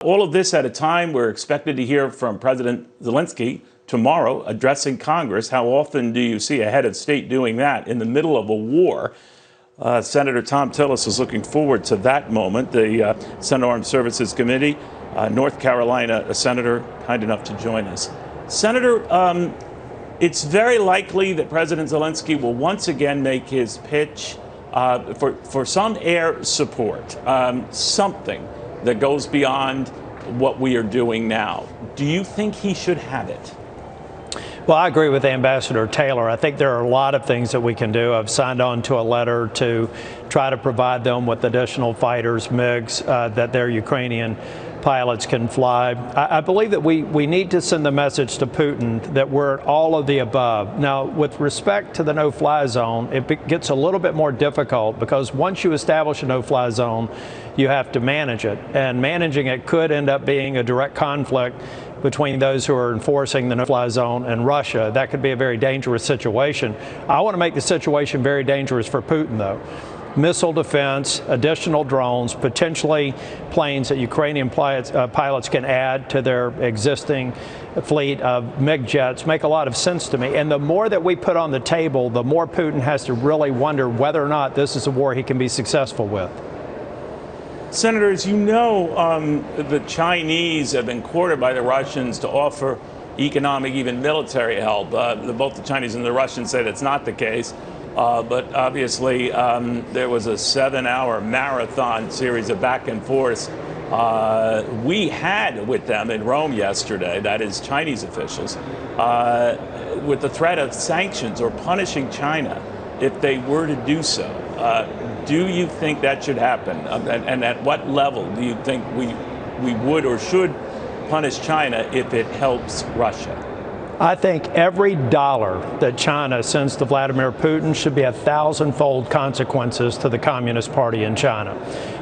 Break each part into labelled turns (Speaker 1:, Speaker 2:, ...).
Speaker 1: All of this at a time we're expected to hear from President Zelensky tomorrow addressing Congress. How often do you see a head of state doing that in the middle of a war? Senator Thom Tillis is looking forward to that moment. The Senate Armed Services Committee, North Carolina Senator, kind enough to join us. Senator, it's very likely that President Zelensky will once again make his pitch for some air support, something that goes beyond what we are doing now. Do you think he should have it?
Speaker 2: Well, I agree with Ambassador Taylor. I think there are a lot of things that we can do. I've signed on to a letter to try to provide them with additional fighters, MiGs, that their Ukrainian pilots can fly. I believe that we need to send the message to Putin that we're all of the above. Now, with respect to the no-fly zone, it gets a little bit more difficult because once you establish a no-fly zone, you have to manage it. And managing it could end up being a direct conflict between those who are enforcing the no-fly zone and Russia. That could be a very dangerous situation. I want to make the situation very dangerous for Putin, though. Missile defense, additional drones, potentially planes that Ukrainian pilots can add to their existing fleet of MiG jets make a lot of sense to me. And the more that we put on the table, the more Putin has to really wonder whether or not this is a war he can be successful with.
Speaker 1: Senator, as you know, the Chinese have been courted by the Russians to offer economic, even military help. Both the Chinese and the Russians say that's not the case. But obviously, there was a 7-hour marathon series of back and forth we had with them in Rome yesterday, that is Chinese officials, with the threat of sanctions or punishing China if they were to do so. Do you think that should happen? And at what level do you think we would or should punish China if it helps Russia?
Speaker 2: I think every dollar that China sends to Vladimir Putin should be 1,000-fold consequences to the Communist Party in China.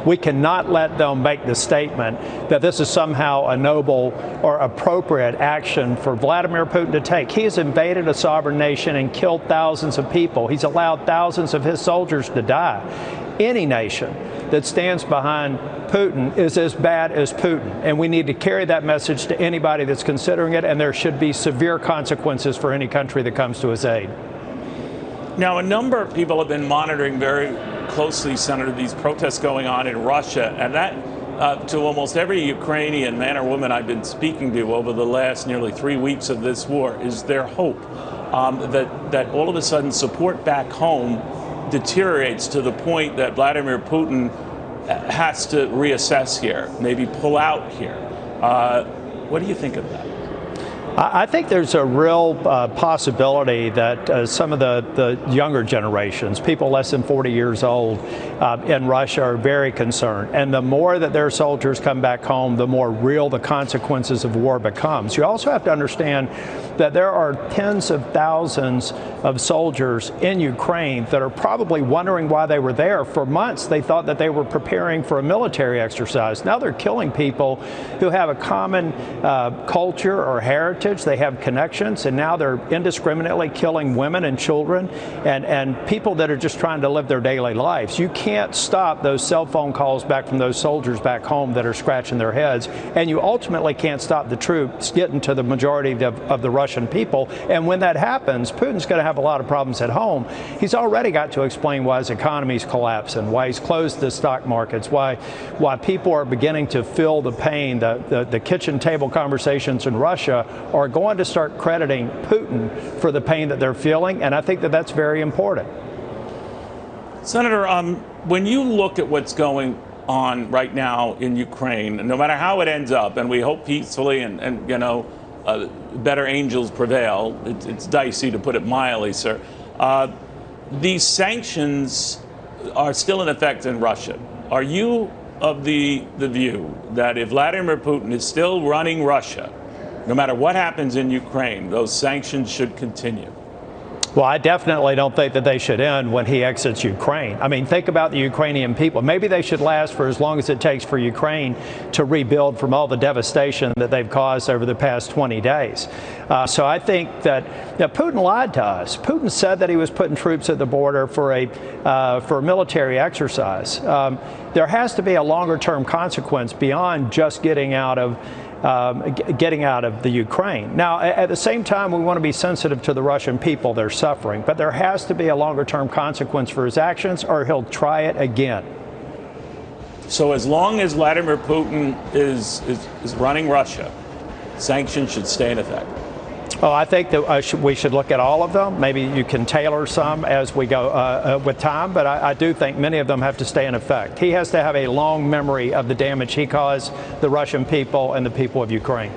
Speaker 2: We cannot let them make the statement that this is somehow a noble or appropriate action for Vladimir Putin to take. He has invaded a sovereign nation and killed thousands of people. He's allowed thousands of his soldiers to die. Any nation that stands behind Putin is as bad as Putin, and we need to carry that message to anybody that's considering it, and there should be severe consequences for any country that comes to his aid.
Speaker 1: Now, a number of people have been monitoring very closely, Senator, these protests going on in Russia, and that to almost every Ukrainian man or woman I've been speaking to over the last nearly 3 weeks of this war is their hope that all of a sudden support back home deteriorates to the point that Vladimir Putin has to reassess here, maybe pull out here. What do you think of that?
Speaker 2: I think there's a real possibility that some of the younger generations, people less than 40 years old in Russia, are very concerned. And the more that their soldiers come back home, the more real the consequences of war becomes. You also have to understand that there are tens of thousands of soldiers in Ukraine that are probably wondering why they were there. For months, they thought that they were preparing for a military exercise. Now they're killing people who have a common culture or heritage. They have connections, and now they're indiscriminately killing women and children and people that are just trying to live their daily lives. You can't stop those cell phone calls back from those soldiers back home that are scratching their heads, and you ultimately can't stop the troops getting to the majority of the Russian people. And when that happens, Putin's going to have a lot of problems at home. He's already got to explain why his economy's collapsing, why he's closed the stock markets, why people are beginning to feel the pain. The kitchen table conversations in Russia are going to start crediting Putin for the pain that they're feeling, and I think that that's very important.
Speaker 1: Senator, when you look at what's going on right now in Ukraine, no matter how it ends up, and we hope peacefully and you know, better angels prevail, it's dicey to put it mildly, sir, these sanctions are still in effect in Russia. Are you of the view that if Vladimir Putin is still running Russia, no matter what happens in Ukraine, those sanctions should continue?
Speaker 2: Well, I definitely don't think that they should end when he exits Ukraine. I mean, think about the Ukrainian people. Maybe they should last for as long as it takes for Ukraine to rebuild from all the devastation that they've caused over the past 20 days. So I think that Putin lied to us. Putin said that he was putting troops at the border for a military exercise. There has to be a longer-term consequence beyond just getting out of the Ukraine. Now, at the same time, we want to be sensitive to the Russian people. They're suffering. But there has to be a longer-term consequence for his actions, or he'll try it again.
Speaker 1: So as long as Vladimir Putin is running Russia, sanctions should stay in effect.
Speaker 2: Oh, I think that we should look at all of them. Maybe you can tailor some as we go with time, but I do think many of them have to stay in effect. He has to have a long memory of the damage he caused the Russian people and the people of Ukraine.